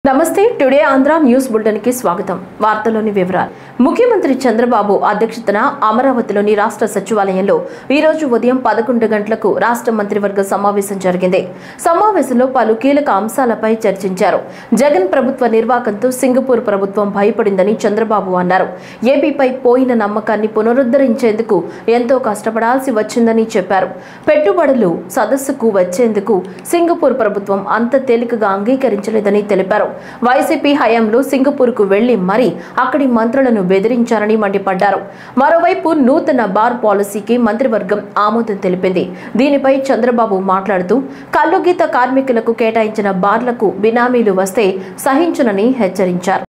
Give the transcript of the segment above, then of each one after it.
నమస్తే today Andhra news bulletin కి స్వాగతం వార్తల్లోని వివరాలు ముఖ్యమంత్రి చంద్రబాబు అధ్యక్షతన అమరావతిలోని రాష్ట్ర సచివాలయంలో ఈ రోజు ఉదయం 11 గంటలకు రాష్ట్ర మంత్రివర్గ సమావేశం జరిగింది. సమావేశంలో పలు కీలక అంశాలపై చర్చించారు. జగన్ ప్రభుత్వ నిర్వాకంతో సింగపూర్ ప్రభుత్వం భయపడిందని చంద్రబాబు అన్నారు. ఏపీపై పోయిన నమ్మకాన్ని పునరుద్ధరించేందుకు ఎంతో కష్టపడాల్సి వచ్చిందని చెప్పారు. పెట్టుబడులు సదస్సుకు వచ్చేందుకు సింగపూర్ ప్రభుత్వం అంత తేలికగా అంగీకరించలేదని తెలిపారు. వైసీపీ హయాంలో సింగపూర్కు వెళ్లి మరీ అక్కడి మంత్రులను బెదిరించారని మండిపడ్డారు. మరోవైపు నూతన బార్ పాలసీకి మంత్రివర్గం ఆమోదం తెలిపింది. దీనిపై చంద్రబాబు మాట్లాడుతూ కల్లుగీత కార్మికులకు కేటాయించిన బార్లకు బినామీలు వస్తే సహించనని హెచ్చరించారు.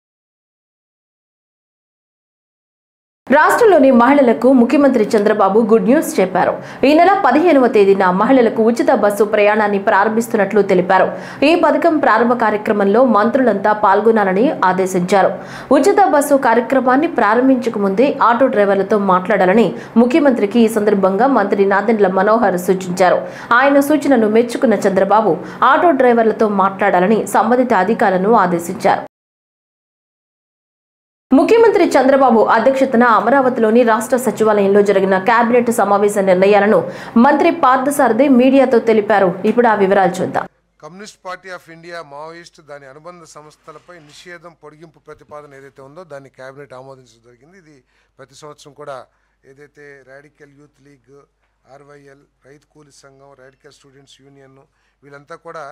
రాష్ట్రంలోని మహిళలకు ముఖ్యమంత్రి చంద్రబాబు గుడ్ న్యూస్ చెప్పారు. ఈ నెల 15వ తేదీన మహిళలకు ఉచిత బస్సు ప్రయాణాన్ని ప్రారంభిస్తున్నట్లు తెలిపారు. ఈ పథకం ప్రారంభ కార్యక్రమంలో మంత్రులంతా పాల్గొనాలని ఆదేశించారు. ఉచిత బస్సు కార్యక్రమాన్ని ప్రారంభించక ముందే ఆటో డ్రైవర్లతో మాట్లాడాలని ముఖ్యమంత్రికి ఈ సందర్భంగా మంత్రి నాదెండ్ల మనోహర్ సూచించారు. ఆయన సూచనను మెచ్చుకున్న చంద్రబాబు ఆటో డ్రైవర్లతో మాట్లాడాలని సంబంధిత అధికారులను ఆదేశించారు. ముఖ్యమంత్రి చంద్రబాబు అధ్యక్షతన అమరావతిలోని రాష్ట్ర సచివాలయంలో జరిగిన కేబినెట్ సమావేశ నిర్ణయాలను మంత్రి పార్థసారథి మీడియాతో తెలిపారు. ఇప్పుడు ఆ వివరాలు చూద్దాం. Communist party of India Maoist దాని అనుబంధ సంస్థలపై నిషేధం పొడిగింపు ప్రతిపాదన ఏదైతే ఉందో దాన్ని కేబినెట్ ఆమోదించడం జరిగింది. ఇది ప్రతి సంవత్సరం కూడా ఏదైతే రాడికల్ యూత్ లీగ్, ఆర్వైఎల్, రైతు కూలీ సంఘం, రాడికల్ స్టూడెంట్స్ యూనియన్ వీళ్ళంతా కూడా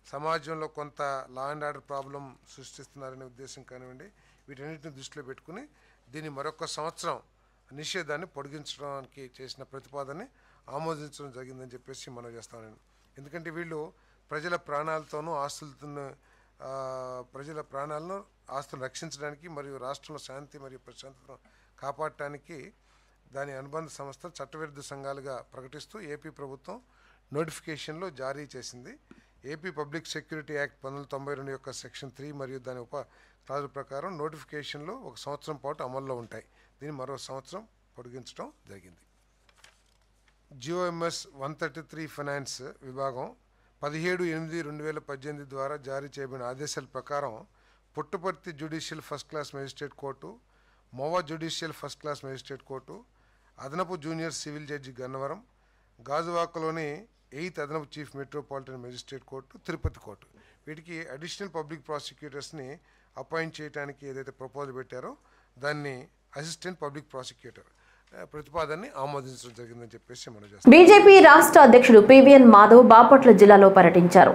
సమాజంలో కొంత లా అండ్ ఆర్డర్ ప్రాబ్లం సృష్టిస్తున్నారనే ఉద్దేశం కానివ్వండి, వీటన్నిటిని దృష్టిలో పెట్టుకుని దీన్ని మరొక సంవత్సరం నిషేధాన్ని పొడిగించడానికి చేసిన ప్రతిపాదనని ఆమోదించడం జరిగిందని చెప్పేసి మనం చేస్తాను నేను. ఎందుకంటే వీళ్ళు ప్రజల ప్రాణాలతోనూ ప్రజల ప్రాణాలను ఆస్తులను రక్షించడానికి మరియు రాష్ట్రంలో శాంతి మరియు ప్రశాంతతను కాపాడటానికి దాని అనుబంధ సంస్థ చట్టవిరుద్ధ సంఘాలుగా ప్రకటిస్తూ ఏపీ ప్రభుత్వం నోటిఫికేషన్లో జారీ చేసింది. ఏపీ పబ్లిక్ సెక్యూరిటీ యాక్ట్ 1992 యొక్క సెక్షన్ 3 మరియు దాని క్లాజుల ప్రకారం నోటిఫికేషన్లు ఒక సంవత్సరం పాటు అమల్లో ఉంటాయి. దీన్ని మరో సంవత్సరం పొడిగించడం జరిగింది. జిఓఎంఎస్ 133 ఫైనాన్స్ విభాగం 17/8/2018 ద్వారా జారీ చేయబడిన ఆదేశాల ప్రకారం Puttaparthi judicial first class magistrate court, మోవా judicial first class magistrate court, అదనపు జూనియర్ సివిల్ జడ్జి గన్నవరం, గాజువాకలోని 8th అదనపు chief metropolitan magistrate court, Tirupati court వీటికి అడిషనల్ పబ్లిక్ ప్రాసిక్యూటర్స్ని అపాయింట్ చేయడానికి ఏదైతే ప్రపోజల్ పెట్టారో దాన్ని అసిస్టెంట్ పబ్లిక్ ప్రాసిక్యూటర్ ప్రతిపాదనని ఆమోదించడం జరిగిందని చెప్పేసి మనం చేస్తాం. బీజేపీ రాష్ట్ర అధ్యక్షుడు పివిఎన్ మాధవ్ బాపట్ల జిల్లాలో పర్యటించారు.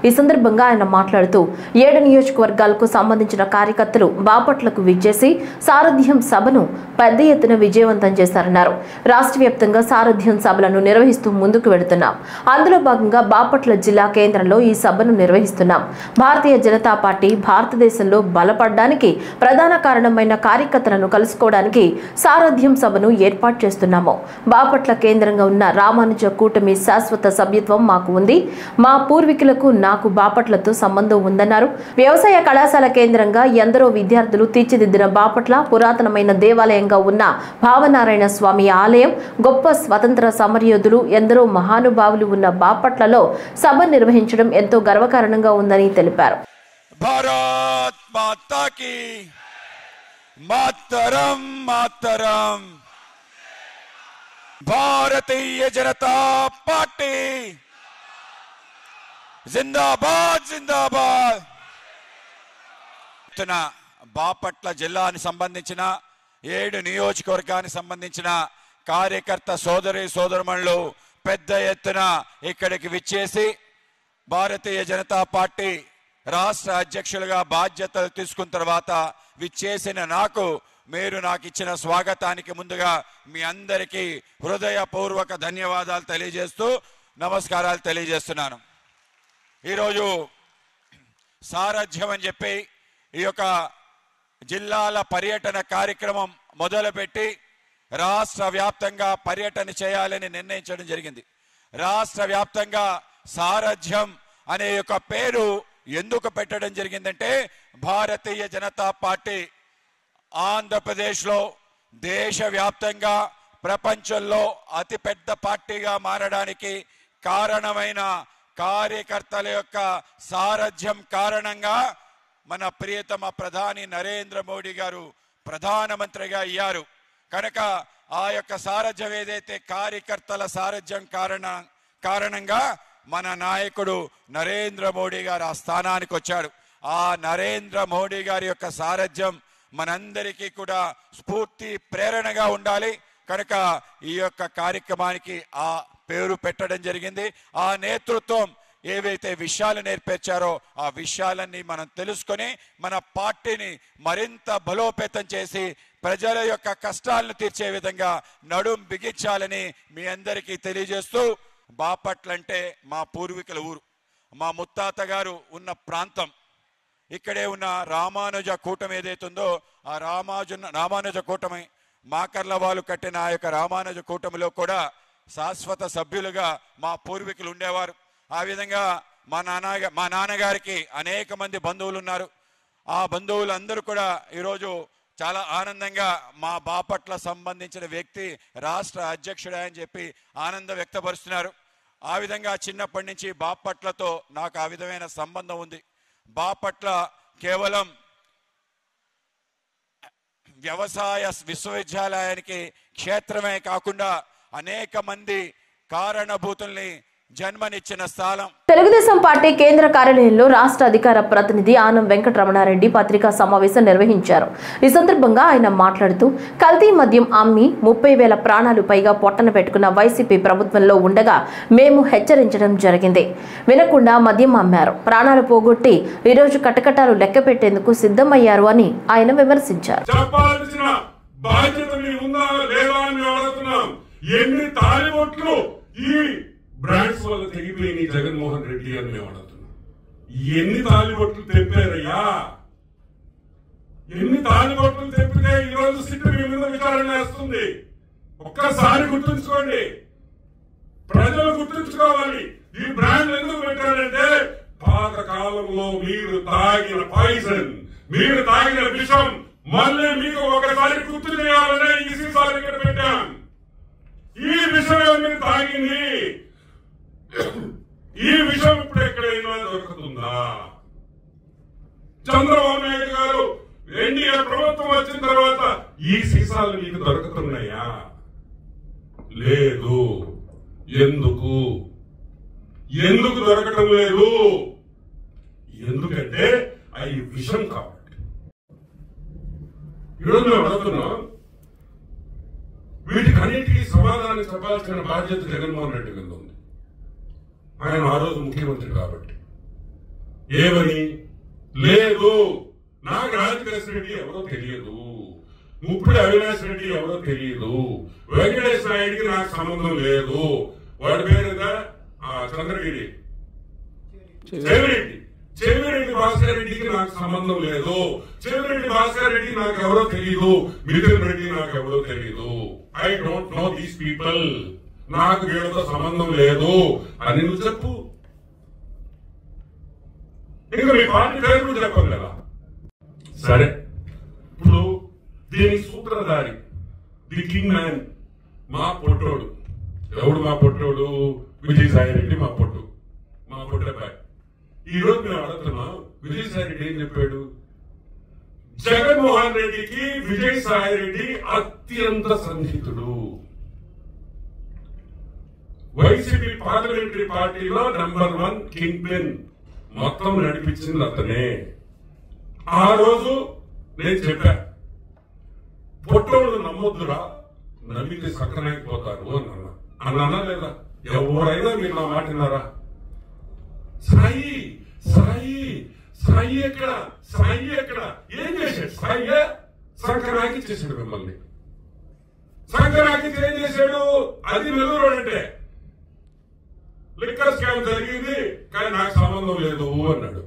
ఈ సందర్భంగా ఆయన మాట్లాడుతూ 7 నియోజకవర్గాలకు సంబంధించిన కార్యకర్తలు బాపట్లకు విచ్చేసి సారథ్యం సభను పెద్ద ఎత్తున విజయవంతం చేశారన్నారు. రాష్ట్ర వ్యాప్తంగా సారథ్యం సభలను నిర్వహిస్తూ ముందుకు వెళుతున్నాం. అందులో భాగంగా బాపట్ల జిల్లా కేంద్రంలో ఈ సభను నిర్వహిస్తున్నాం. భారతీయ జనతా పార్టీ భారతదేశంలో బలపడడానికి ప్రధాన కారణమైన కార్యకర్తలను కలుసుకోవడానికి సారథ్యం సభను ఏర్పాటు చేస్తున్నాము. బాపట్ల కేంద్రంగా ఉన్న రామానుజ కూటమి శాశ్వత సభ్యత్వం మాకు ఉంది. మా పూర్వీకులకు నాకు బాపట్లతో సంబంధం ఉందన్నారు. వ్యవసాయ కళాశాల కేంద్రంగా ఎందరో విద్యార్థులు తీర్చిదిద్దిన బాపట్ల పురాతనమైన దేవాలయంగా ఉన్న భావనారాయణ స్వామి ఆలయం, గొప్ప స్వతంత్ర సమరయోధులు ఎందరో మహానుభావులు ఉన్న బాపట్లలో సభ నిర్వహించడం ఎంతో గర్వకారణంగా ఉందని తెలిపారు. భారత్ మాతా కీ మాతరం మాతరం, భారతీయ జనతా పార్టీ జిందాబాద్ జిందాబాద్. బాపట్ల జిల్లాని సంబంధించిన 7 నియోజకవర్గానికి సంబంధించిన కార్యకర్త సోదరి సోదరుమణులు పెద్ద ఎత్తున ఇక్కడికి విచ్చేసి భారతీయ జనతా పార్టీ రాష్ట్ర అధ్యక్షులుగా బాధ్యతలు తీసుకున్న తర్వాత విచ్చేసిన మీరు నాకు ఇచ్చిన స్వాగతానికి ముందుగా మీ అందరికీ హృదయపూర్వక ధన్యవాదాలు తెలియజేస్తూ నమస్కారాలు తెలియజేస్తున్నాను. ఈరోజు సారథ్యం అని చెప్పి ఈ యొక్క జిల్లాల పర్యటన కార్యక్రమం మొదలుపెట్టి రాష్ట్ర వ్యాప్తంగా పర్యటన చేయాలని నిర్ణయించడం జరిగింది. రాష్ట్ర వ్యాప్తంగా సారథ్యం అనే యొక్క పేరు ఎందుకు పెట్టడం జరిగిందంటే భారతీయ జనతా పార్టీ ఆంధ్రప్రదేశ్లో దేశవ్యాప్తంగా ప్రపంచంలో అతిపెద్ద పార్టీగా మారడానికి కారణమైన కార్యకర్తల యొక్క సారథ్యం కారణంగా మన ప్రియతమ ప్రధాని నరేంద్ర మోడీ గారు ప్రధానమంత్రిగా అయ్యారు కనుక ఆ యొక్క సారథ్యం ఏదైతే కార్యకర్తల సారథ్యం కారణంగా మన నాయకుడు నరేంద్ర మోడీ గారు ఆ స్థానానికి వచ్చాడు. ఆ నరేంద్ర మోడీ గారి యొక్క సారథ్యం మనందరికీ కూడా స్ఫూర్తి ప్రేరణగా ఉండాలి కనుక ఈ యొక్క కార్యక్రమానికి ఆ పేరు పెట్టడం జరిగింది. ఆ నేతృత్వం ఏవైతే విషయాలు నేర్పించారో ఆ విషయాలన్నీ మనం తెలుసుకొని మన పార్టీని మరింత బలోపేతం చేసి ప్రజల యొక్క కష్టాలను తీర్చే విధంగా నడుం బిగించాలని మీ అందరికీ తెలియజేస్తూ, బాపట్ల అంటే మా పూర్వీకుల ఊరు, మా ముత్తాత గారు ఉన్న ప్రాంతం. ఇక్కడే ఉన్న రామానుజ కూటమి ఏదైతుందో ఆ రామానుజ కూటమి మాకర్ల వాళ్ళు కట్టిన ఆ యొక్క రామానుజ కూటమిలో కూడా శాశ్వత సభ్యులుగా మా పూర్వీకులు ఉండేవారు. ఆ విధంగా మా నాన్నగారికి అనేక మంది బంధువులు ఉన్నారు. ఆ బంధువులు అందరూ కూడా ఈరోజు చాలా ఆనందంగా మా బాపట్ల సంబంధించిన వ్యక్తి రాష్ట్ర అధ్యక్షుడే అని చెప్పి ఆనందం వ్యక్తపరుస్తున్నారు. ఆ విధంగా చిన్నప్పటి నుంచి బాపట్లతో నాకు ఆ విధమైన సంబంధం ఉంది. బాపట్ల కేవలం వ్యవసాయ విశ్వవిద్యాలయానికి క్షేత్రమే కాకుండా అనేక మంది కారణభూతుల్ని జన్మనిచ్చిన స్థలం. తెలుగుదేశం పార్టీ కేంద్ర కార్యాలయంలో రాష్ట్ర అధికార ప్రతినిధి ఆనం వెంకటరమణారెడ్డి పత్రికా సమావేశం నిర్వహించారు. ఈ సందర్భంగా ఆయన మాట్లాడుతూ, కల్తీ మద్యం అమ్మి 30,000 ప్రాణాలు పైగా పొట్టన పెట్టుకున్న వైసీపీ ప్రభుత్వంలో ఉండగా మేము హెచ్చరించడం జరిగింది. వినకుండా మద్యం అమ్మారు, ప్రాణాలు పోగొట్టి ఈరోజు కటకటాలు లెక్క పెట్టేందుకు సిద్ధమయ్యారు అని ఆయన విమర్శించారు. బ్రాండ్స్ వల్ల తెగిపోయి జగన్మోహన్ రెడ్డి అని మేము అడుగుతున్నాం. ఎన్ని తాలిబొట్లు తెప్పారయ్యా? ఎన్ని తాలిబొట్లు తెప్పితే ఈ రోజు సిట్టు మీ మీద విచారణ చేస్తుంది? ఒక్కసారి గుర్తుంచుకోండి, ప్రజలు గుర్తుంచుకోవాలి. ఈ బ్రాండ్లు ఎందుకు పెట్టారంటే పాత కాలంలో మీరు తాగిన పాయిజన్, మీరు తాగిన విషం మళ్ళీ మీకు ఒకసారి గుర్తు చేయాలనే ఈ సీసాలు ఇక్కడ పెట్టాం. ఈ విషయం మీరు తాగింది, ఈ విషయం ఇప్పుడు ఎక్కడైనా దొరుకుతుందా? చంద్రబాబు నాయుడు గారు ఎన్డీఏ ప్రభుత్వం వచ్చిన తర్వాత ఈ సీసాలు మీకు దొరుకుతున్నాయా? లేదు. ఎందుకు దొరకటం లేదు? ఎందుకంటే అవి విషం కాబట్టి. ఈరోజు మేము అడుగుతున్నాం, వీటికన్నిటికీ సమాధానం చెప్పాల్సిన బాధ్యత జగన్మోహన్ రెడ్డి మీద ఉంది. ఆయన ఆ రోజు ముఖ్యమంత్రి కాబట్టి ఏమని లేదు, నాకు రాజకేశ్ రెడ్డి ఎవరో తెలియదు, ముప్పుడు అవినాష్ రెడ్డి ఎవరో తెలియదు, వెంకటేశ్వర నాయుడికి నాకు సంబంధం లేదు, వాడి పేరుగా చంద్రగిరి చెవిరెడ్డి భాస్కర్ రెడ్డికి నాకు సంబంధం లేదు, చెవిరెడ్డి భాస్కర్ రెడ్డి నాకు ఎవరో తెలియదు, మిథున్ రెడ్డి నాకు ఎవరో తెలియదు, I don't know these people, నాకు వీళ్ళతో సంబంధం లేదు అని నువ్వు చెప్పు. ఇంకా మీ పార్టీ పేరు కూడా చెప్పదు కదా. సరే, ఇప్పుడు దీని సూత్రధారి, ది కింగ్ మ్యాన్, మా పొట్టోడు. ఎవడు మా పొట్టోడు? విజయసాయి రెడ్డి మా పొట్టబాయ్. ఈ రోజు మేము అడుగుతున్నాం, విజయసాయి రెడ్డి ఏం చెప్పాడు? జగన్మోహన్ రెడ్డికి విజయసాయి రెడ్డి అత్యంత సన్నిహితుడు. వైసీపీ పార్లమెంటరీ పార్టీలో నంబర్ 1 కింగ్ పిన్, మొత్తం నడిపించింది అతనే. ఆ రోజు నేను చెప్పా, పొట్టోడు నమ్మొద్దురా, నమ్మితే సక్కనైపోతారు అన్నా లేదా? ఎవరైనా మీరు నా మాట విన్నారా? సాయి ఎక్కడ ఏం చేశాడు? సాయి సంక్రాంతి చేశాడు, మిమ్మల్ని సంక్రాంతి ఏం చేశాడు? అది నెల్లూరు అంటే లిక్కర్ స్కామ్ జరిగింది కానీ నాకు సంబంధం లేదు అన్నాడు.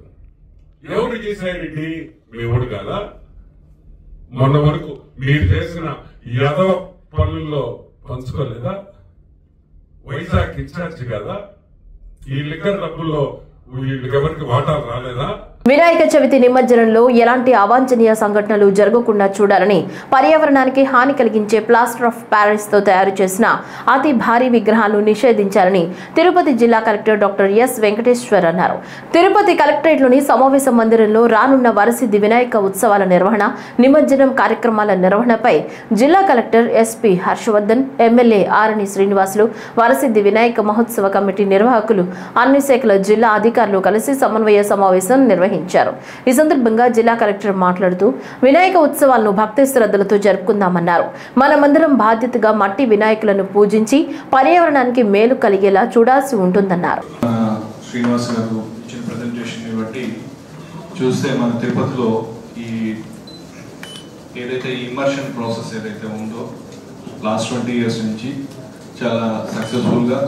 ఎవరు చేశారెడ్డి? మేవుడు కాదా? మొన్న వరకు మీరు చేసిన యదవ పనుల్లో పంచుకోలేదా? వైజాగ్ ఇన్ఛార్జ్ కదా? ఈ లిక్కర్ డబ్బుల్లో వీళ్ళకి ఎవరికి వాటాలు రాలేదా? వినాయక చవితి నిమజ్జనంలో ఎలాంటి అవాంఛనీయ సంఘటనలు జరగకుండా చూడాలని పర్యావరణానికి హాని కలిగించే ప్లాస్టర్ ఆఫ్ ప్యారిస్ తో తయారు చేసిన అతి భారీ విగ్రహాలను నిషేధించాలని తిరుపతి జిల్లా కలెక్టర్ డాక్టర్ ఎస్ వెంకటేశ్వర్ అన్నారు. తిరుపతి కలెక్టరేట్లోని సమావేశ మందిరంలో రానున్న వరసిద్ధి వినాయక ఉత్సవాల నిర్వహణ, నిమజ్జనం కార్యక్రమాల నిర్వహణపై జిల్లా కలెక్టర్ ఎస్పీ హర్షవర్ధన్, ఎమ్మెల్యే ఆరణి శ్రీనివాసులు, వరసిద్ధి వినాయక మహోత్సవ కమిటీ నిర్వాహకులు, అన్ని శాఖల జిల్లా అధికారులు కలిసి సమన్వయ సమావేశం నిర్వహించారు. ఈ సందర్భంగా జిల్లా కలెక్టర్ మాట్లాడుతూ వినాయక ఉత్సవాలను భక్తి శ్రద్ధలతో జరుపుకుందామన్నారు. మనమందరం బాధ్యతగా మట్టి వినాయకులను పూజించి పర్యావరణానికి మేలు కలిగేలా చూడాల్సి ఉంటుందన్నారు. శ్రీనివాస్ గారు ఇచ్చిన ప్రెజెంటేషన్ బట్టి చూస్తే మన తిరుపతిలో ఈ ఏదైతే ఇమ్మర్షన్ ప్రాసెస్ ఏదైతే ఉందో లాస్ట్ 20 years నుంచి చాలా సక్సెస్ఫుల్గా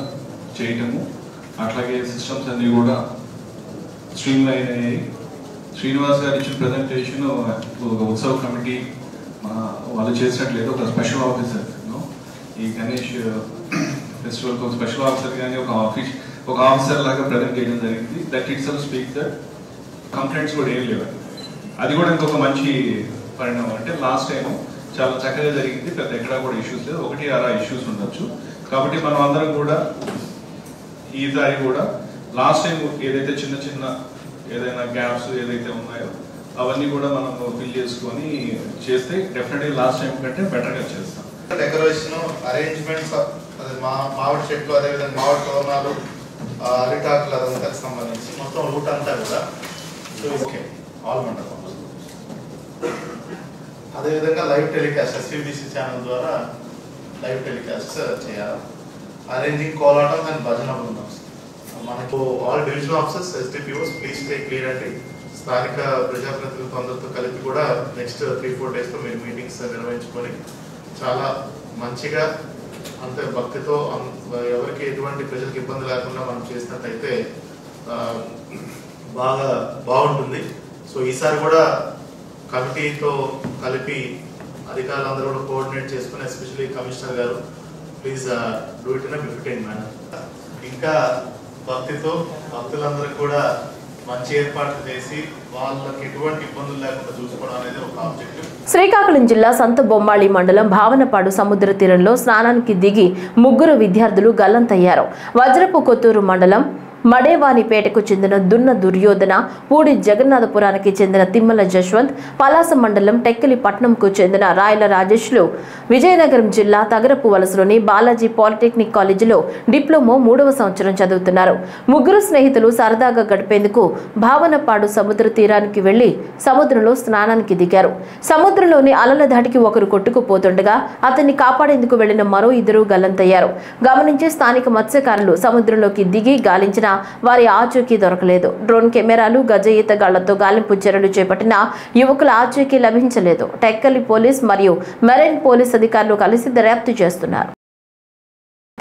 చేయటము, అట్లాగే సిస్టమ్స్ అన్నీ కూడా స్ట్రీమ్ లైన్ అయ్యాయి. శ్రీనివాస్ గారు ఇచ్చిన ప్రెజెంటేషన్ ఒక ఉత్సవ కమిటీ వాళ్ళు చేసినట్లేదు. ఒక స్పెషల్ ఆఫీసర్ ఈ గణేష్ ఫెస్టివల్కి ఒక స్పెషల్ ఆఫీసర్ కానీ ఒక ఆఫీసర్ లాగా ప్రజెంట్ చేయడం జరిగింది. That it self speak that complaints కూడా ఏం లేవు. అది కూడా ఇంకొక మంచి పరిణామం. అంటే లాస్ట్ టైం చాలా చక్కగా జరిగింది, పెద్ద ఎక్కడా కూడా ఇష్యూస్ లేదు. 1-6 ఇష్యూస్ ఉండొచ్చు. కాబట్టి మనం అందరం కూడా ఈసారి కూడా లాస్ట్ టైం ఏదైతే చిన్న చిన్న ఏదైనా గ్యాప్స్ ఏదైతే ఉన్నాయో అవన్నీ కూడా మనం ఫిల్ చేసుకొని చేస్తే డెఫినెట్లీ లాస్ట్ టైం కంటే బెటర్గా చేస్తాం. డెకరేషన్ అరేంజ్మెంట్స్, మామిడి చెట్లు, అదేవిధంగా మామిడి తోరణాలు, అరిటాకులు, అదంతా సంబంధించి మొత్తం రూట్ అంతా కూడా ఓకే ఆల్ మండపం. అదేవిధంగా లైవ్ టెలికాస్ట్ SVBC ఛానల్ ద్వారా లైవ్ టెలికాస్ట్ చేయాలి. అరేంజింగ్ కోలాటం అండ్ భజన బృందం. మనకు all division officers SDPOs please take clarity. స్థానిక ప్రజాప్రతినిధులతో అందరితో కలిపి కూడా నెక్స్ట్ 3-4 daysలో మీరు మీటింగ్స్ నిర్వహించుకొని చాలా మంచిగా అంతే భక్తితో ఎవరికి ఎటువంటి ప్రజలకు ఇబ్బంది లేకుండా మనం చేసినట్టయితే బాగుంటుంది. సో ఈసారి కూడా కమిటీతో కలిపి అధికారులందరూ కూడా కోఆర్డినేట్ చేసుకుని ఎస్పెషల్లీ కమిషనర్ గారు please do it in befitting manner. ఇంకా భక్తితో భక్తులందరూ కూడా మంచి ఏర్పాట్లు చేసి వాళ్ళకి ఎటువంటి ఇబ్బందులు లేకుండా చూసుకోవడం అనేది ఒక ఆబ్జెక్టివ్. శ్రీకాకుళం జిల్లా సంత బొమ్మాళి మండలం భావనపాడు సముద్ర తీరంలో స్నానానికి దిగి 3 విద్యార్థులు గల్లంతయ్యారు. వజ్రపు కొత్తూరు మండలం మడేవానిపేటకు చెందిన దున్న దుర్యోధన, పూడి జగన్నాథపురానికి చెందిన తిమ్మల జశ్వంత్, పలాస మండలం టెక్కలి పట్నంకు చెందిన రాయల రాజేష్లు విజయనగరం జిల్లా తగరపు వలసలోని బాలాజీ పాలిటెక్నిక్ కాలేజీలో డిప్లొమా 3వ సంవత్సరం చదువుతున్నారు. 3 స్నేహితులు సరదాగా గడిపేందుకు భావనపాడు సముద్ర తీరానికి వెళ్లి సముద్రంలో స్నానానికి దిగారు. సముద్రంలోని అలల ధాటికి ఒకరు కొట్టుకుపోతుండగా అతన్ని కాపాడేందుకు వెళ్లిన మరో 2 గల్లంతయ్యారు. గమనించి స్థానిక మత్స్యకారులు సముద్రంలోకి దిగి గాలించిన వారి ఆచూకీ దొరకలేదు. డ్రోన్ కెమెరాలు, గజ ఈతగాళ్లతో గాలింపు చర్యలు చేపట్టిన యువకుల ఆచూకీ లభించలేదు. టెక్కలి పోలీస్ మరియు మెరైన్ పోలీస్ అధికారులు కలిసి దర్యాప్తు చేస్తున్నారు.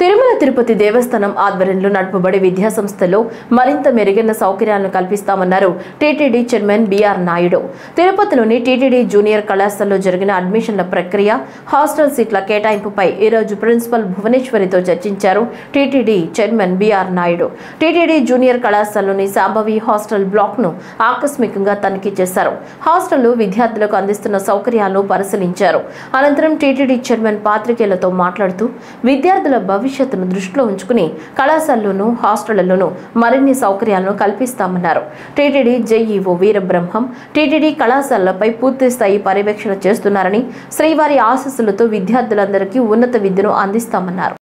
తిరుమల తిరుపతి దేవస్థానం ఆధ్వర్యంలో నడుపబడే విద్యాసంస్థలో మరింత మెరుగైన సౌకర్యాలను కల్పిస్తామన్నారు టీటీడీ చైర్మన్ బిఆర్ నాయుడు. తిరుపతిలోని టీటీడీ జూనియర్ కళాశాలలో జరిగిన అడ్మిషన్ల ప్రక్రియ, హాస్టల్ సీట్ల కేటాయింపుపై ఈరోజు ప్రిన్సిపల్ భువనేశ్వరితో చర్చించారు TTD chairman BR Naidu. TTD junior కళాశాలలోని శాంభవి హాస్టల్ బ్లాక్ను ఆకస్మికంగా తనిఖీ చేశారు. హాస్టల్లో విద్యార్థులకు అందిస్తున్న సౌకర్యాలను పరిశీలించారు. అనంతరం టీటీడీ చైర్మన్ పాత్రికేయులతో మాట్లాడుతూ విద్యార్థుల భవిష్యత్తును దృష్టిలో ఉంచుకుని కళాశాలలోనూ హాస్టళ్లలోనూ మరిన్ని సౌకర్యాలను కల్పిస్తామన్నారు. టీటీడీ జేఈఓ వీరబ్రహ్మం టీటీడీ కళాశాలలపై పూర్తి స్థాయి పర్యవేక్షణ చేస్తున్నారని, శ్రీవారి ఆశీస్సులతో విద్యార్థులందరికీ ఉన్నత విద్యను అందిస్తామన్నారు.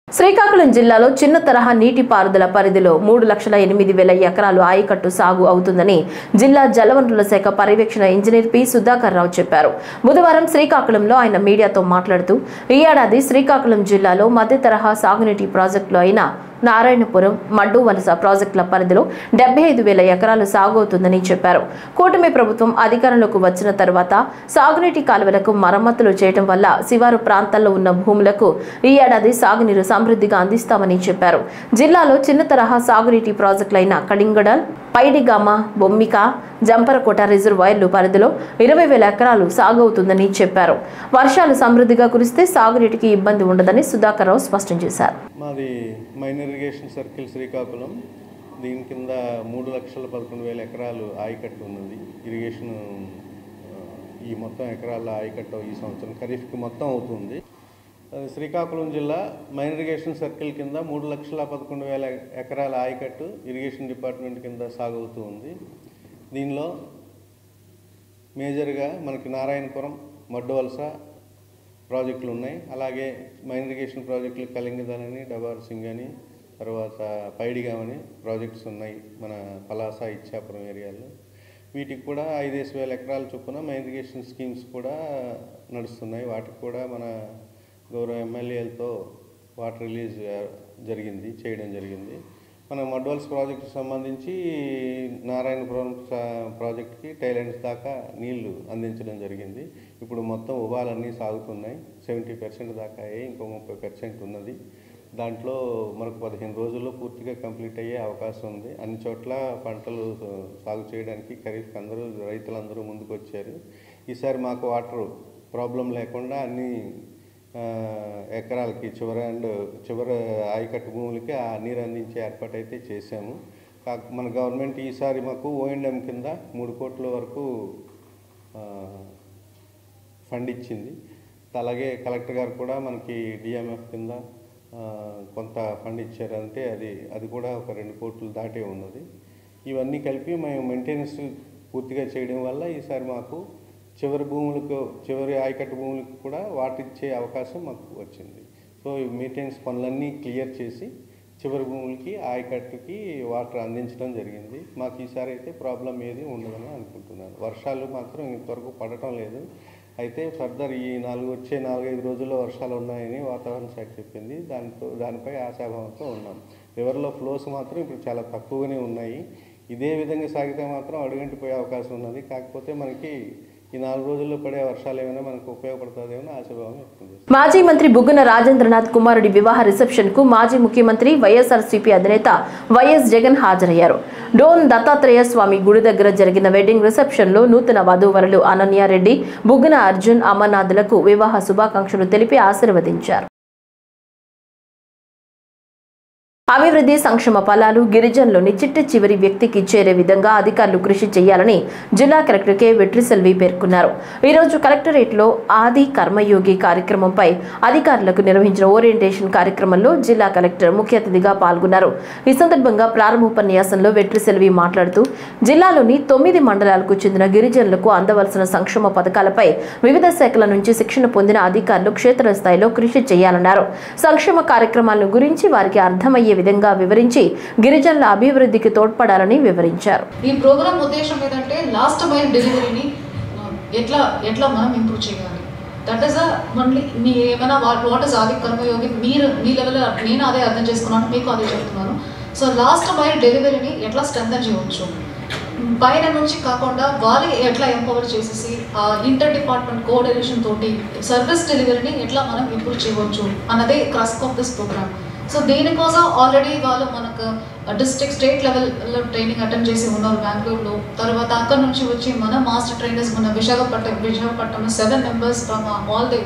శ్రీకాకుళం జిల్లాలో చిన్న తరహా నీటిపారుదల పరిధిలో 3,08,000 ఎకరాలు ఆయకట్టు సాగు అవుతుందని జిల్లా జలవనరుల శాఖ పర్యవేక్షణ ఇంజనీర్ పి సుధాకర్ రావు చెప్పారు. బుధవారం శ్రీకాకుళంలో ఆయన మీడియాతో మాట్లాడుతూ ఈ ఏడాది శ్రీకాకుళం జిల్లాలో మధ్య తరహా సాగునీటి ప్రాజెక్టులు అయిన నారాయణపురం, మడ్డు వలస ప్రాజెక్టుల పరిధిలో 75,000 ఎకరాలు సాగు అవుతుందని చెప్పారు. కూటమి ప్రభుత్వం అధికారంలోకి వచ్చిన తర్వాత సాగునీటి కాలువలకు మరమ్మతులు చేయడం వల్ల శివారు ప్రాంతాల్లో ఉన్న భూములకు ఈ ఏడాది సాగునీరు సమృద్ధిగా అందిస్తామని చెప్పారు. జిల్లాలో చిన్న తరహా సాగునీటి ప్రాజెక్టులైన కళింగడల్, పైడిగామ, బొమ్మిక, జంపరకోట రిజర్వాయర్లు పరిధిలో 20,000 ఎకరాలు సాగు అవుతుందని చెప్పారు. వర్షాలు సమృద్ధిగా కురిస్తే సాగునీటికి ఇబ్బంది ఉండదని సుధాకర్ రావు స్పష్టం చేశారు. మాది మైనర్ ఇరిగేషన్ సర్కిల్ శ్రీకాకుళం. దీని కింద 3,11,000 ఎకరాలు ఆయకట్టు ఉన్నది. ఇరిగేషన్ ఈ మొత్తం ఎకరాల ఆయకట్టు ఈ సంవత్సరం ఖరీఫ్కి మొత్తం అవుతుంది. శ్రీకాకుళం జిల్లా మైన్ ఇరిగేషన్ సర్కిల్ కింద 3,11,000 ఎకరాల ఆయకట్టు ఇరిగేషన్ డిపార్ట్మెంట్ కింద సాగుతూ ఉంది. దీనిలో మేజర్గా మనకి నారాయణపురం, మడ్డువలస ప్రాజెక్టులు ఉన్నాయి. అలాగే మైన్ ఇరిగేషన్ ప్రాజెక్టులు కలింగదలని, డబార్ సింగ్ అని, తర్వాత పైడిగామని ప్రాజెక్ట్స్ ఉన్నాయి మన పలాస, ఇచ్చాపురం ఏరియాలో. వీటికి కూడా 5,000 ఎకరాల చొప్పున మైన్ ఇరిగేషన్ స్కీమ్స్ కూడా నడుస్తున్నాయి. వాటికి కూడా మన గౌరవ ఎమ్మెల్యేలతో వాటర్ రిలీజ్ చేయడం జరిగింది. మన మడ్వల్స్ ప్రాజెక్టుకు సంబంధించి నారాయణపురం ప్రాజెక్ట్కి టైలెండ్స్ దాకా నీళ్లు అందించడం జరిగింది. ఇప్పుడు మొత్తం ఉభాలన్నీ సాగుతున్నాయి. 70% దాకా అయ్యాయి, ఇంకో 30% ఉన్నది. దాంట్లో మనకు 15 రోజుల్లో పూర్తిగా కంప్లీట్ అయ్యే అవకాశం ఉంది. అన్ని చోట్ల పంటలు సాగు చేయడానికి ఖరీఫ్ రైతులందరూ ముందుకు వచ్చారు. ఈసారి మాకు వాటర్ ప్రాబ్లం లేకుండా అన్ని ఎకరాలకి చివరి ఆయకట్టు భూములకి ఆ నీరు అందించే ఏర్పాటు అయితే చేశాము. మన గవర్నమెంట్ ఈసారి మాకు O&M కింద 3 కోట్ల వరకు ఫండ్ ఇచ్చింది. అలాగే కలెక్టర్ గారు కూడా మనకి DMF కింద కొంత ఫండ్ ఇచ్చారంటే అది కూడా ఒక 2 కోట్లు దాటే ఉన్నది. ఇవన్నీ కలిపి మేము మెయింటెనెన్స్ పూర్తిగా చేయడం వల్ల ఈసారి మాకు చివరి ఆయకట్టు భూములకు కూడా వాటర్ ఇచ్చే అవకాశం మాకు వచ్చింది. సో ఈ మెయింటెనెన్స్ పనులన్నీ క్లియర్ చేసి చివరి భూములకి ఆయకట్టుకి వాటర్ అందించడం జరిగింది. మాకు ఈసారి అయితే ప్రాబ్లం ఏది ఉండదని అనుకుంటున్నాను. వర్షాలు మాత్రం ఇంతవరకు పడటం లేదు. అయితే ఫర్దర్ ఈ వచ్చే 4-5 రోజుల్లో వర్షాలు ఉన్నాయని వాతావరణ శాఖ చెప్పింది. దానిపై ఆశాభావంతో ఉన్నాం. రివర్లో ఫ్లోస్ మాత్రం ఇప్పుడు చాలా తక్కువగానే ఉన్నాయి. ఇదే విధంగా సాగితే మాత్రం అడుగంటిపోయే అవకాశం ఉన్నది. కాకపోతే మనకి ఈ 4 రోజుల్లో పడే వర్షాలు ఏమైనా మనకు ఉపయోగపడుతుందేమో ఆశాభావం వ్యక్తం చేస్తుంది. మాజీ మంత్రి బుగ్గన రాజేంద్రనాథ్ కుమారుడి వివాహ రిసెప్షన్ కు మాజీ ముఖ్యమంత్రి వైఎస్ఆర్సీపీ అధినేత వైఎస్ జగన్ హాజరయ్యారు. డోన్ దత్తాత్రేయ స్వామి గుడి దగ్గర జరిగిన వెడ్డింగ్ రిసెప్షన్ లో నూతన వధూవరులు అనన్యారెడ్డి, బుగ్గన అర్జున్, అమర్నాథ్లకు వివాహ శుభాకాంక్షలు తెలిపి ఆశీర్వదించారు. అభివృద్ధి సంక్షేమ ఫలాలు గిరిజనులోని చివరి వ్యక్తికి చేరే విధంగా అధికారులు కృషి చేయాలని జిల్లా కలెక్టర్ కె వెట్రిసెల్వి పేర్కొన్నారు. ఈ రోజు కలెక్టరేట్లో ఆది కర్మయోగి కార్యక్రమంపై అధికారులకు నిర్వహించిన ఓరియంటేషన్ కార్యక్రమంలో జిల్లా కలెక్టర్ ముఖ్య అతిథిగా పాల్గొన్నారు. ఈ సందర్భంగా ప్రారంభోపన్యాసంలో వెట్రిసెల్వి మాట్లాడుతూ జిల్లాలోని 9 మండలాలకు చెందిన గిరిజనులకు అందవలసిన సంక్షేమ పథకాలపై వివిధ శాఖల నుంచి శిక్షణ పొందిన అధికారులు క్షేత్రస్థాయిలో కృషి చేయాలన్నారు. సంక్షేమ కార్యక్రమాల గురించి వారికి అర్థమయ్యే విధంగా వివరించి గిరిజనుల అభివృద్ధికి తోడ్పడాలని వివరించారు. ఈ ప్రోగ్రామ్ ఉద్దేశం ఏంటంటే లాస్ట్ మైల్ డెలివరీని ఎట్లా మనం ఇంప్రూవ్ చేయాలి. దట్ ఈస్ మీ ఏమైనా వాట్ ఇస్ ఆది కర్మయోగి మీ లెవెల్ నేను అదే అర్థం చేసుకున్నాను, మీకు అదే చెప్తున్నాను. సో లాస్ట్ మైల్ డెలివరీని ఎట్లా స్ట్రెంథన్ చేయవచ్చు, పైన నుంచి కాకుండా వాళ్ళు ఎట్లా ఎంపవర్ చేసేసి ఇంటర్ డిపార్ట్మెంట్ కోఆర్డినేషన్ తోటి సర్వీస్ డెలివరీని ఎట్లా మనం ఇంప్రూవ్ చేయవచ్చు అన్నదే క్రస్క్ ఆఫ్ దిస్ ప్రోగ్రామ్. సో దీనికోసం ఆల్రెడీ వాళ్ళు మనకు స్టేట్ లెవెల్లో ట్రైనింగ్ అటెండ్ చేసి ఉన్నారు బెంగళూరులో. తర్వాత అక్కడ నుంచి వచ్చి మన మాస్టర్ ట్రైనర్స్ మన విశాఖపట్నంలో 7 members ఫ్రమ్ ఆల్ ది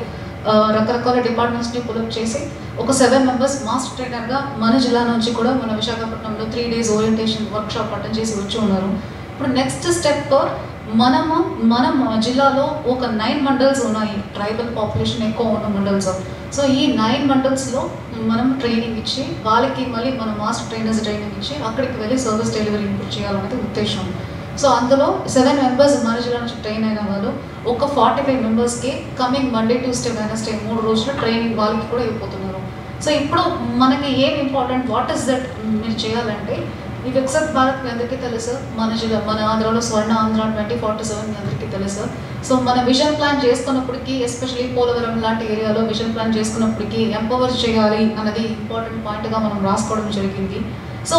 రకరకాల డిపార్ట్మెంట్స్ని పులప్ చేసి ఒక 7 members మాస్టర్ ట్రైనర్గా మన జిల్లా నుంచి కూడా మన విశాఖపట్నంలో 3 days ఓరియంటేషన్ వర్క్షాప్ అటెండ్ చేసి వచ్చి ఉన్నారు. ఇప్పుడు నెక్స్ట్ స్టెప్ మనం జిల్లాలో ఒక 9 మండల్స్ ఉన్నాయి, ట్రైబల్ పాపులేషన్ ఎక్కువ ఉన్న మండల్స్. సో ఈ 9 మండల్స్లో మనం ట్రైనింగ్ ఇచ్చి వాళ్ళకి మళ్ళీ మన మాస్టర్ ట్రైనర్స్ ట్రైనింగ్ ఇచ్చి అక్కడికి వెళ్ళి సర్వీస్ డెలివరీ ఇంప్రూవ్ చేయాలనేది ఉద్దేశం. సో అందులో 7 members మన జిల్లా నుంచి ట్రైన్ అయిన వాళ్ళు ఒక 45 membersకి కమింగ్ మండే, ట్యూస్డే, వెనస్డే 3 రోజులు ట్రైనింగ్ వాళ్ళకి కూడా అయిపోతున్నారు. సో ఇప్పుడు మనకి ఏం ఇంపార్టెంట్, వాట్ ఈస్ దట్ మీరు చేయాలంటే ఈ వికసిత్ భారత్ మీ అందరికీ తెలుసు, మన ఆంధ్రాలో స్వర్ణ ఆంధ్ర 2047 మీ అందరికీ తెలుసు. సో మన విజన్ ప్లాన్ చేసుకున్నప్పటికీ ఎస్పెషల్లీ పోలవరం లాంటి ఏరియాలో విజన్ ప్లాన్ చేసుకున్నప్పటికీ ఎంపవర్ చేయాలి అన్నది ఇంపార్టెంట్ పాయింట్గా మనం రాసుకోవడం జరిగింది. సో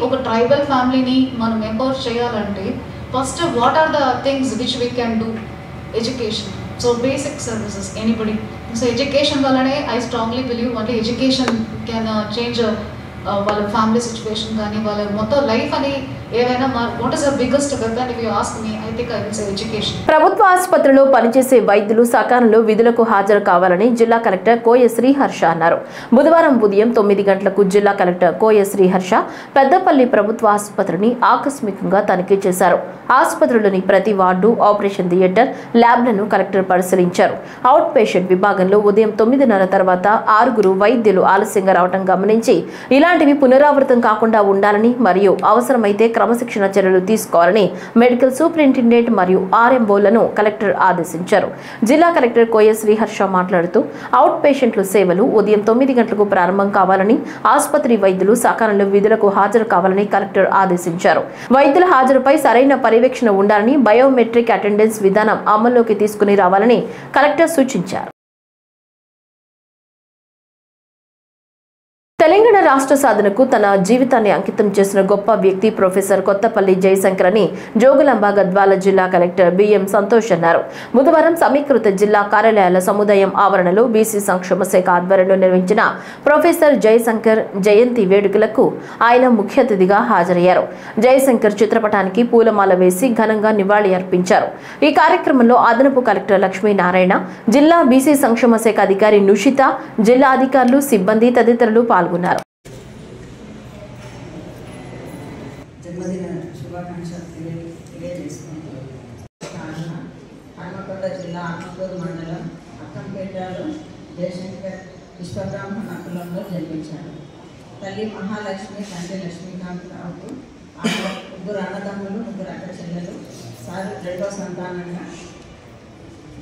ఒక ట్రైబల్ ఫ్యామిలీని మనం ఎంపవర్ చేయాలంటే first what are the things which we can do. Education, so basic services anybody. So education వల్లనే ఐ స్ట్రాంగ్లీ బిలీవ్ అంటే ఎడ్యుకేషన్ క్యాన్ చేంజ్ వాళ్ళ ఫ్యామిలీ సిచ్యువేషన్ కానీ వాళ్ళ మొత్తం లైఫ్ అని ఏవైనా what is the biggest weapon if you ask me I think I will say education. ప్రభుత్వ ఆసుపత్రిలో పనిచేసే వైద్యులు సకాలంలో విధులకు హాజరు కావాలని జిల్లా కలెక్టర్ కోయ శ్రీహర్ష అన్నారు. బుధవారం ఉదయం 9 గంటలకు జిల్లా కలెక్టర్ కోయ శ్రీహర్ష పెద్దపల్లి ప్రభుత్వ ఆసుపత్రిని ఆకస్మికంగా తనిఖీ చేశారు. ఆసుపత్రిలోని ప్రతి వార్డు, ఆపరేషన్ థియేటర్, ల్యాబ్లను కలెక్టర్ పరిశీలించారు. అవుట్ పేషెంట్ విభాగంలో ఉదయం 9:30 తర్వాత 6 వైద్యులు ఆలస్యంగా రావడం గమనించి ఇలాంటివి పునరావృతం కాకుండా ఉండాలని మరియు అవసరమైతే క్రమశిక్షణ చర్యలు తీసుకోవాలని మెడికల్ సూపరింటెండెంట్ మరియు ఆర్ఎంఓలను కలెక్టర్ ఆదేశించారు. జిల్లా కలెక్టర్ కోయ శ్రీహర్ష మాట్లాడుతూ అవుట్ పేషెంట్ల సేవలు ఉదయం 9 గంటలకు ప్రారంభం కావాలని, ఆసుపత్రి వైద్యులు సకాలంలో విధులకు హాజరు కావాలని కలెక్టర్ ఆదేశించారు. వైద్యుల హాజరుపై సరైన పర్యవేక్షణ ఉండాలని, బయోమెట్రిక్ అటెండెన్స్ విధానం అమల్లోకి తీసుకుని రావాలని కలెక్టర్ సూచించారు. తెలంగాణ రాష్ట్ర సాధనకు తన జీవితాన్ని అంకితం చేసిన గొప్ప వ్యక్తి ప్రొఫెసర్ కొత్తపల్లి జయశంకర్ అని జోగులాంబ గద్వాల జిల్లా కలెక్టర్ బిఎం సంతోష్ అన్నారు. బుధవారం సమీకృత జిల్లా కార్యాలయాల సముదాయం ఆవరణలో బీసీ సంక్షేమ శాఖ ఆధ్వర్యంలో నిర్వహించిన ప్రొఫెసర్ జయశంకర్ జయంతి వేడుకలకు ఆయన ముఖ్య అతిథిగా హాజరయ్యారు. జయశంకర్ చిత్రపటానికి పూలమాల వేసి ఘనంగా నివాళి అర్పించారు. ఈ కార్యక్రమంలో అదనపు కలెక్టర్ లక్ష్మీనారాయణ, జిల్లా బీసీ సంక్షేమ శాఖ అధికారి నుషిత, జిల్లా అధికారులు, సిబ్బంది తదితరులు పాల్గొన్నారు. జన్మదిన శుభాకాంక్షలు తెలియజేసుకుంటూ హన్మకొండ జిల్లా ఆత్మకూరు మండలం అక్కంపేటలో జయశంకర్ విశ్వబ్రాహ్మణ కులంలో జన్మించారు. తల్లి మహాలక్ష్మి, తండ్రి లక్ష్మీకాంతరావుకు 3 అన్నదమ్ములు, 3 అక్క చెల్లెలు. సార్ 2వ సంతానంగా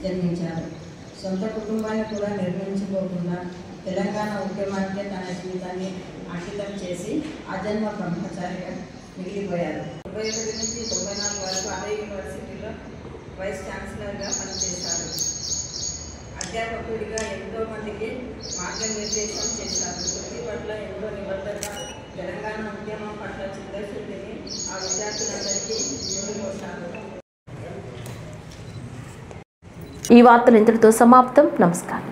జన్మించారు. సొంత కుటుంబాన్ని కూడా నిర్మించుకోకుండా తెలంగాణ ఉద్యమానికి తన జీవితాన్ని అంకితం చేసి ఆజన్మ బ్రహ్మచారిగా మిగిలిపోయారు. 91 నుంచి 94 వరకు అదే యూనివర్సిటీలో వైస్ ఛాన్సలర్గా పనిచేశారు. అధ్యాపకుడిగా ఎంతో మందికి మార్గనిర్దేశం చేశారు. వృత్తి పట్ల ఎంతో నిబద్ధత, తెలంగాణ ఉద్యమం పట్ల చిత్తశుద్ధిని ఆ విద్యార్థులందరికీ నూరిపోశారు. ఈ వార్తలు ఇంతటితో సమాప్తం. నమస్కారం.